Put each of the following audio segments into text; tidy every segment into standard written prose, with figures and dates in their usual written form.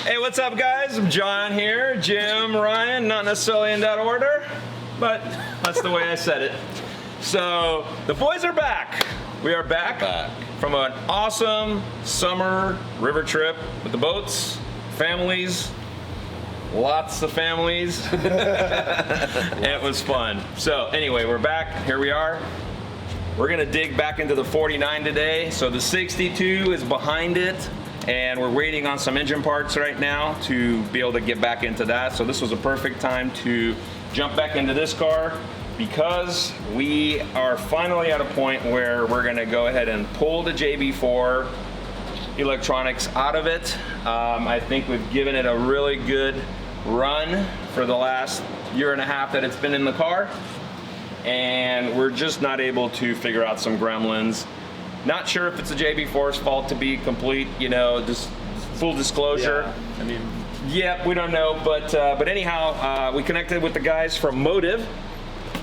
Hey, what's up, guys? I'm John here. Jim, Ryan, not necessarily in that order, but that's the way I said it. So, the boys are back. We are back from an awesome summer river trip with the boats, families, lots of families. It was fun. So, anyway, we're back. Here we are. We're gonna dig back into the 49 today. So the 62 is behind it, and we're waiting on some engine parts right now to be able to get back into that. So this was a perfect time to jump back into this car because we are finally at a point where we're gonna go ahead and pull the JB4 electronics out of it. I think we've given it a really good run for the last year and a half that it's been in the car. And we're just not able to figure out some gremlins. Not sure if it's the JB4's fault, to be complete, you know, just full disclosure. Yeah, I mean, yeah, we don't know, but anyhow, we connected with the guys from Motive.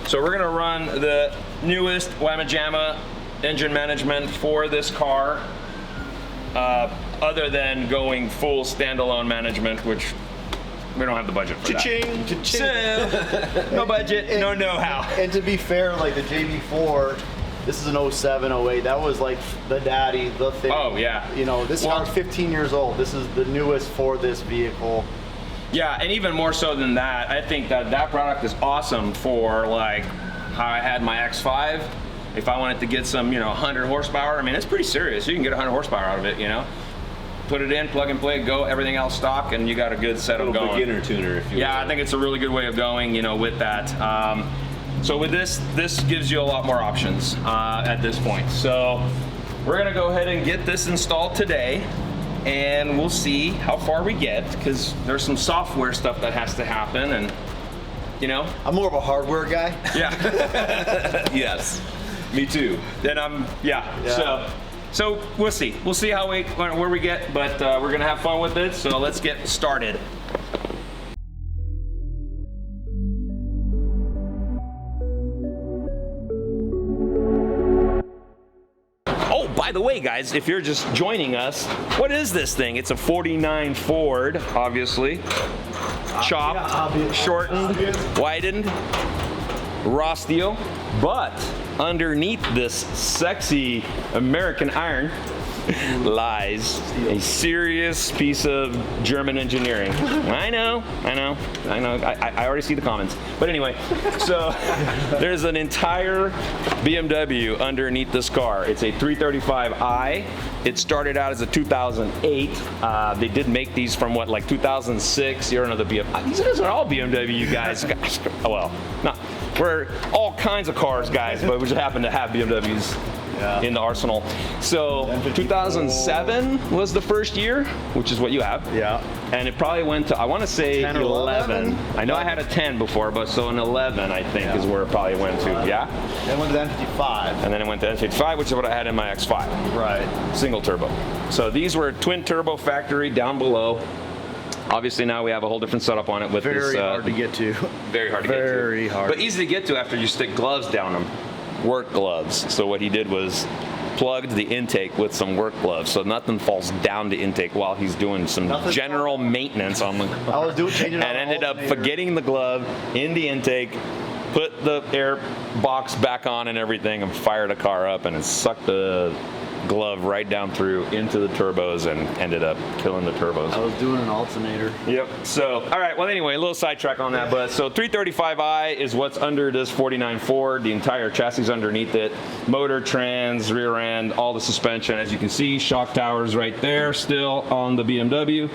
So we're gonna run the newest Whamma Jamma engine management for this car, other than going full standalone management, which we don't have the budget for cha-ching, that. cha-ching. No budget, no know-how. And to be fair, like the JB4, this is an 07, 08. That was like the daddy, the thing. Oh, yeah. You know, this car's 15 years old. This is the newest for this vehicle. Yeah, and even more so than that, I think that that product is awesome for like how I had my X5. If I wanted to get some, you know, 100 horsepower, I mean, it's pretty serious. You can get 100 horsepower out of it, you know. Put it in, plug and play, go, everything else stock, and you got a good setup going. Beginner tuner, if you will. Yeah, I think it's a really good way of going, you know, with that. So with this gives you a lot more options at this point. So we're gonna go ahead and get this installed today, and we'll see how far we get, because there's some software stuff that has to happen, and you know. I'm more of a hardware guy. Yeah. Yes, me too. Then So we'll see. We'll see how where we get, but we're gonna have fun with it. So let's get started. Oh, by the way, guys, if you're just joining us, what is this thing? It's a 49 Ford, obviously. Chopped, shortened, widened, raw steel, but underneath this sexy American iron lies a serious piece of German engineering. I know. I already see the comments. But anyway, so there's an entire BMW underneath this car. It's a 335i. It started out as a 2008. They did make these from what, like 2006? You're another BMW. These guys are all BMW guys. Oh, well, no. We're all kinds of cars, guys, but we just happen to have BMWs in the arsenal. So 2007 was the first year, which is what you have. Yeah. And it probably went to, I want to say 10 or 11. I know I had a 10 before, but so an 11, I think, is where it probably went to. Yeah? Then went to the N55. And then it went to N55, which is what I had in my X5. Right. Single turbo. So these were twin turbo factory down below. Obviously now we have a whole different setup on it with this. Very hard to get to. Very hard to get to. Very hard. But easy to get to after you stick gloves down them. Work gloves. So what he did was plugged the intake with some work gloves, so nothing falls down the intake while he's doing some general maintenance on the car. I was changing and ended up forgetting the glove in the intake, put the air box back on and everything, and fired a car up, and it sucked the glove right down through into the turbos and ended up killing the turbos. I was doing an alternator. Yep. So, all right. Well, anyway, a little sidetrack on that. But so 335i is what's under this 49 Ford. The entire chassis is underneath it. Motor, trans, rear end, all the suspension. As you can see, shock towers right there still on the BMW.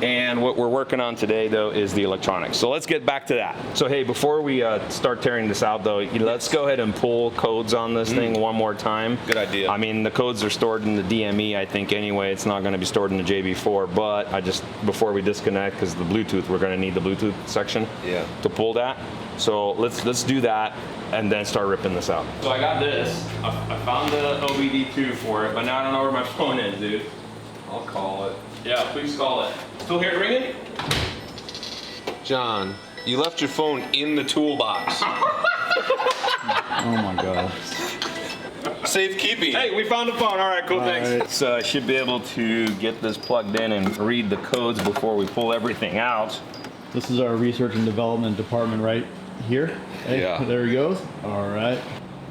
And what we're working on today, though, is the electronics. So let's get back to that. So, hey, before we start tearing this out, though, let's go ahead and pull codes on this thing one more time. Good idea. I mean, the codes are stored in the DME, I think, anyway. It's not going to be stored in the JB4, but I just, before we disconnect, because the Bluetooth, we're going to need the Bluetooth section to pull that. So let's do that and then start ripping this out. So I got this. I found the OBD2 for it, but now I don't know where my phone is, dude. I'll call it. Yeah, please call it. Still hear it ringing? John, you left your phone in the toolbox. Oh my God. Safekeeping. Hey, we found a phone. All right, cool, thanks. right. So I should be able to get this plugged in and read the codes before we pull everything out. This is our research and development department right here. Hey, Yeah. there he goes. All right.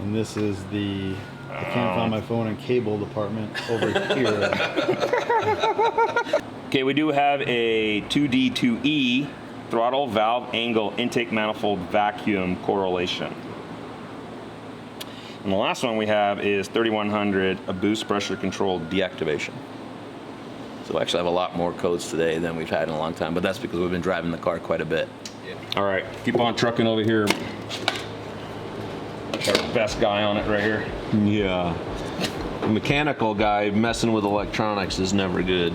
And this is the, I can't find my phone and cable department over here. Okay, we do have a 2D2E throttle valve angle intake manifold vacuum correlation. And the last one we have is 3100, a boost pressure controlled deactivation. So we actually have a lot more codes today than we've had in a long time, but that's because we've been driving the car quite a bit. All right, keep on trucking over here. Our best guy on it right here. Yeah. A mechanical guy messing with electronics is never good.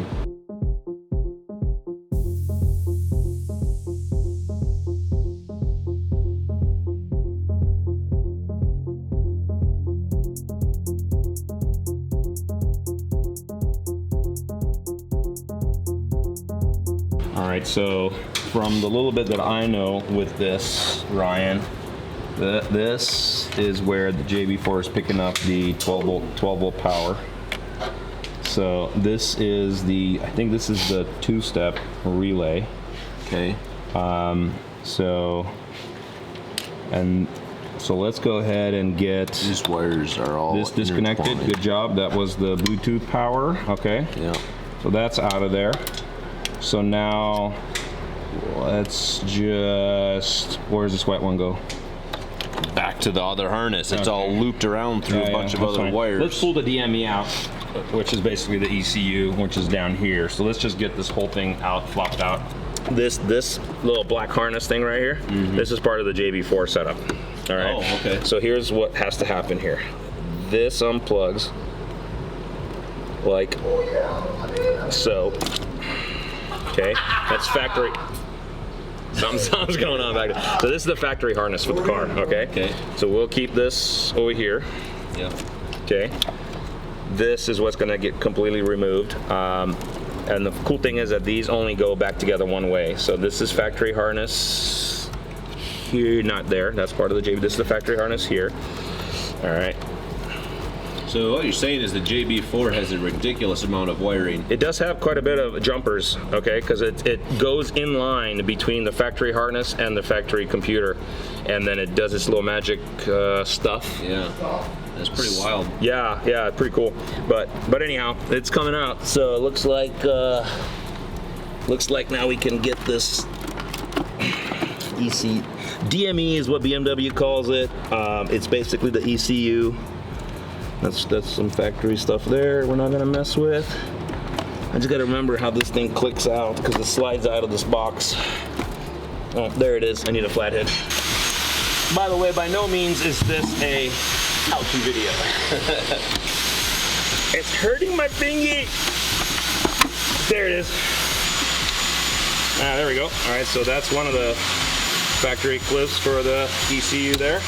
All right, so from the little bit that I know with this, Ryan, this is where the JB4 is picking up the 12 volt power. So this is the, I think this is the 2-step relay. Okay. So let's go ahead and get These wires are all this disconnected. intertwined. Good job. That was the Bluetooth power. Okay. Yeah. So that's out of there. So now let's just, where's this white one go? Back to the other harness. It's all Okay. looped around through a bunch of that's other fine. wires. Let's pull the DME out, which is basically the ECU, which is down here. So let's just get this whole thing out, flopped out. This little black harness thing right here, this is part of the JB4 setup. All right. Oh, okay. So here's what has to happen here. This unplugs like so. Okay, that's factory. Something's going on back there. So this is the factory harness for the car, okay? Okay. So we'll keep this over here, Yeah. okay? This is what's gonna get completely removed. And the cool thing is that these only go back together one way. So this is factory harness here, not there. That's part of the JB. This is the factory harness here. All right. So what you're saying is the JB4 has a ridiculous amount of wiring. It does have quite a bit of jumpers, okay, because it goes in line between the factory harness and the factory computer, and then it does its little magic stuff. Yeah. That's pretty wild. Yeah, pretty cool. But anyhow, it's coming out. So it looks like now we can get this DME is what BMW calls it. It's basically the ECU. That's some factory stuff there we're not gonna mess with. I just gotta remember how this thing clicks out because it slides out of this box. Oh, there it is. I need a flathead. By the way, by no means is this a how-to video. It's hurting my thingy. There it is. Ah, there we go. All right, so that's one of the factory clips for the ECU there.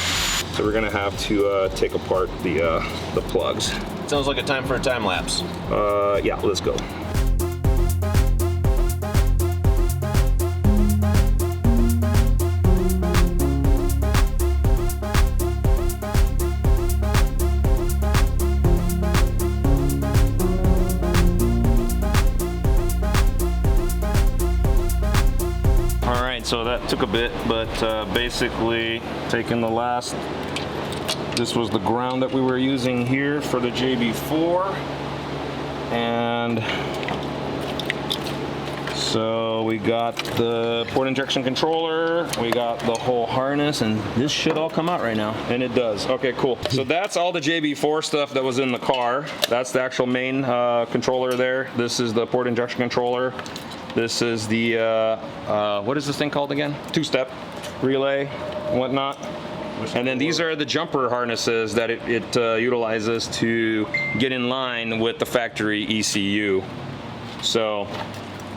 So we're gonna have to take apart the plugs. Sounds like a time for a time lapse. Yeah, let's go. All right, so that took a bit, but basically taking the last, this was the ground that we were using here for the JB4. And so we got the port injection controller, we got the whole harness, and this should all come out right now. And it does. Okay, cool. So that's all the JB4 stuff that was in the car. That's the actual main controller there. This is the port injection controller. This is the, what is this thing called again? 2-step relay and whatnot. And then these are the jumper harnesses that it utilizes to get in line with the factory ECU. So,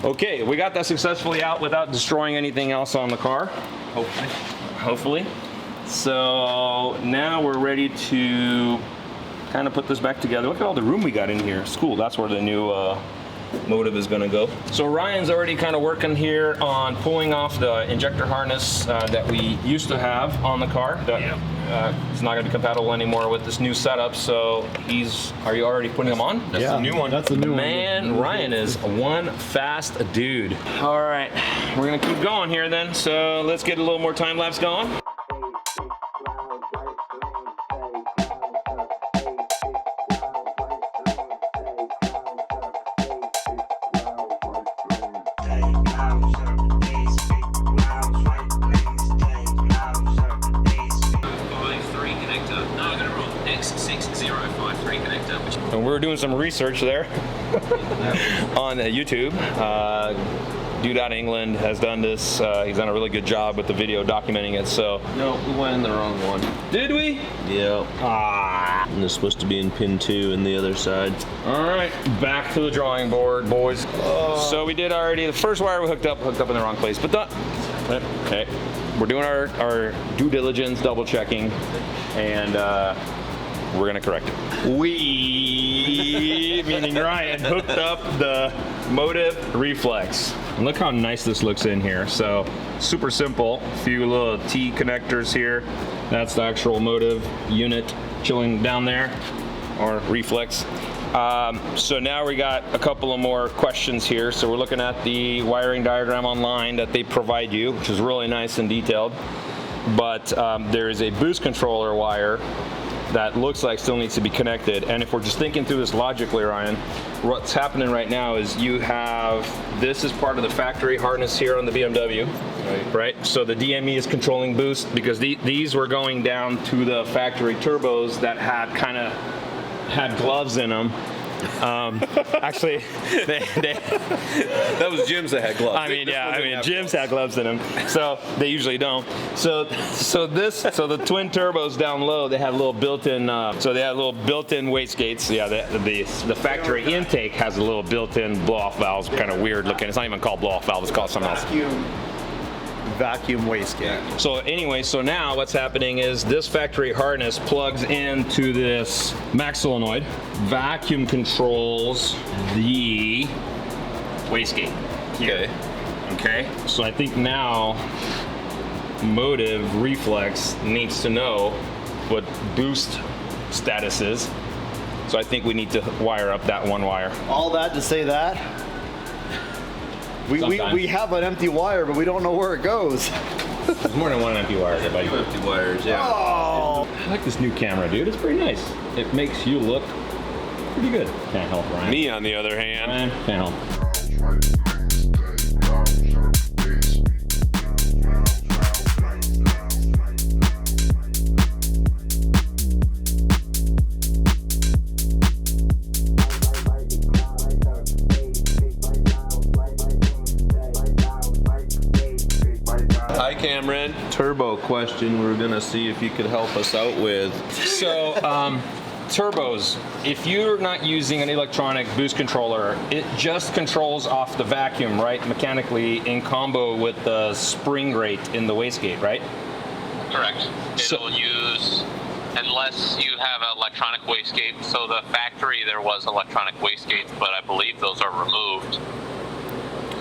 okay, we got that successfully out without destroying anything else on the car. Hopefully. So now we're ready to kind of put this back together. Look at all the room we got in here. It's cool. That's where the new Motive is gonna go. So Ryan's already kind of working here on pulling off the injector harness that we used to have on the car. It's not gonna be compatible anymore with this new setup, so are you already putting them on? That's Yeah, the new one. that's the new one. Man, Ryan is one fast dude. All right, we're gonna keep going here then, so let's get a little more time lapse going. And we were doing some research there on YouTube. Dude out of England has done this. He's done a really good job with the video documenting it. So No, we went in the wrong one. did we? Yeah. And it's supposed to be in pin 2 in the other side. All right, back to the drawing board, boys. So we did already. The first wire we hooked up in the wrong place. But okay, we're doing our due diligence, double checking, and we're gonna correct it. We, meaning Ryan, hooked up the Motiv Reflex. And look how nice this looks in here. So super simple. A few little T connectors here. That's the actual Motiv unit chilling down there, or Reflex. So now we got a couple of more questions here. So we're looking at the wiring diagram online that they provide you, which is really nice and detailed. But there is a boost controller wire that looks like still needs to be connected. And if we're just thinking through this logically, Ryan, what's happening right now is you have, this is part of the factory harness here on the BMW, right? So the DME is controlling boost because these were going down to the factory turbos that had gloves in them. Actually, That was Jim's that had gloves. I mean, Jim's had gloves in them, so they usually don't. So the twin turbos down low, they had little built-in. So they had little built-in wastegates. Yeah, the factory intake has a little built-in blow-off valves. Kind of weird looking. It's not even called blow-off valve. It's called something else. Vacuum wastegate. So anyway, so now what's happening is this factory harness plugs into this max solenoid, vacuum controls the wastegate. Okay. So I think now Motiv Reflex needs to know what boost status is. So I think we need to wire up that one wire. All that to say that we have an empty wire, but we don't know where it goes. There's more than one empty wire there, buddy. Empty wires, yeah. Oh, I like this new camera, dude. It's pretty nice. It makes you look pretty good. Can't help, Ryan. Me, on the other hand. Ryan, can't help. Hi, Cameron. Turbo question we were gonna see if you could help us out with. So, turbos, if you're not using an electronic boost controller, it just controls off the vacuum, right? Mechanically in combo with the spring rate in the wastegate, right? Correct. So- It'll use, unless you have an electronic wastegate. So the factory, there was electronic wastegates, but I believe those are removed.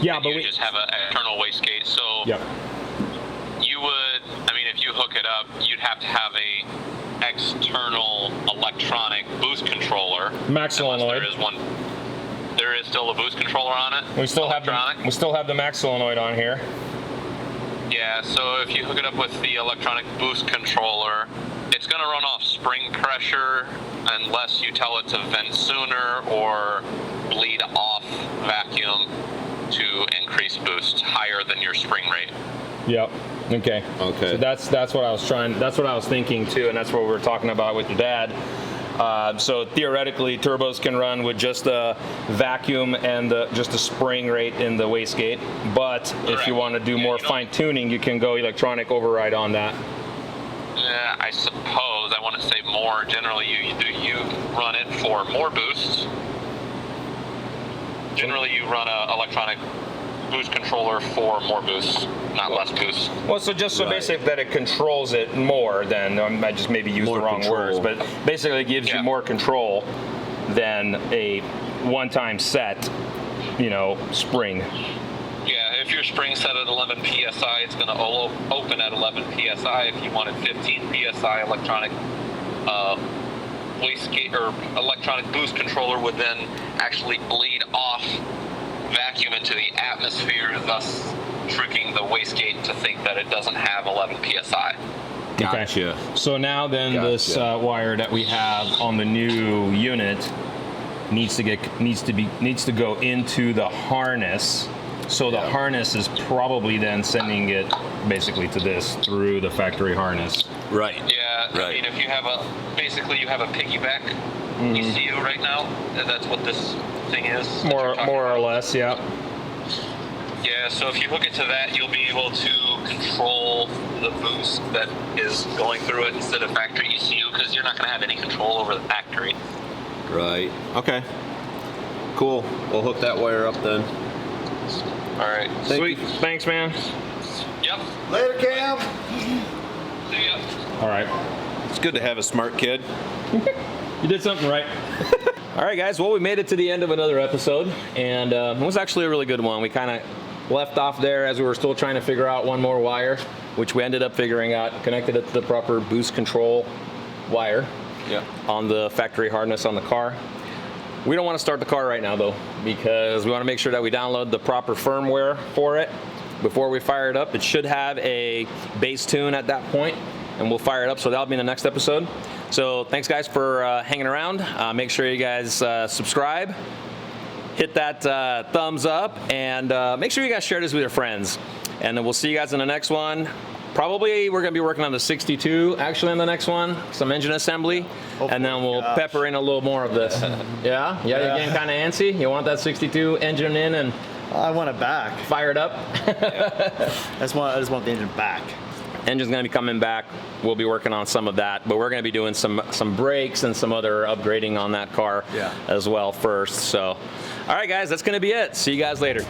Yeah, You just have an external wastegate. So Yep. you would, if you hook it up, you'd have to have a external electronic boost controller. Max unless solenoid. There is one. There is still a boost controller on it. We still have the max solenoid on here. Yeah, so if you hook it up with the electronic boost controller, it's going to run off spring pressure unless you tell it to vent sooner or bleed off vacuum to increase boost higher than your spring rate. Yep. Okay. Okay. So that's what I was thinking too, and that's what we were talking about with your dad. So theoretically, turbos can run with just a vacuum and just a spring rate in the wastegate. But if you want to do more fine tuning, you can go electronic override on that. I suppose I want to say more. Generally, you run it for more boost. Generally, you run a electronic boost controller for more boost, not less boost. Well, so basically that it controls it more than, I just maybe used More the wrong control. words, but basically it gives you more control than a one-time set you know, spring. Yeah, if your spring's set at 11 psi, it's going to open at 11 psi. If you wanted 15 psi, electronic wastegate or electronic boost controller would then actually bleed off vacuum into the atmosphere, thus tricking the wastegate to think that it doesn't have 11 psi. Gotcha. Okay. So now then this wire that we have on the new unit needs to go into the harness. So the harness is probably then sending it basically to this through the factory harness. Right. Yeah, I mean, if you have basically you have a piggyback ECU right now, that's what this thing is. More or less, yeah. Yeah, so if you hook it to that, you'll be able to control the boost that is going through it instead of factory ECU, because you're not going to have any control over the factory. Right. Okay. Cool. We'll hook that wire up then. All right. Sweet. Thanks, man. Yep. Later, Cam. See ya. All right. It's good to have a smart kid. You did something right. All right, guys. Well, we made it to the end of another episode, and it was actually a really good one. We kind of left off there as we were still trying to figure out one more wire, which we ended up figuring out, connected it to the proper boost control wire on the factory harness on the car. We don't want to start the car right now, though, because we want to make sure that we download the proper firmware for it before we fire it up. It should have a bass tune at that point, and we'll fire it up, so that'll be in the next episode. So thanks, guys, for hanging around. Make sure you guys subscribe, hit that thumbs up, and make sure you guys share this with your friends. And then we'll see you guys in the next one. Probably we're going to be working on the 62 actually in the next one, some engine assembly, and then we'll pepper in a little more of this. Yeah, you're getting kind of antsy. You want that 62 engine in and I want it back. fire it up. I just want the engine back. Engine's going to be coming back. We'll be working on some of that, but we're going to be doing some brakes and some other upgrading on that car as well first. So, all right, guys, that's going to be it. See you guys later.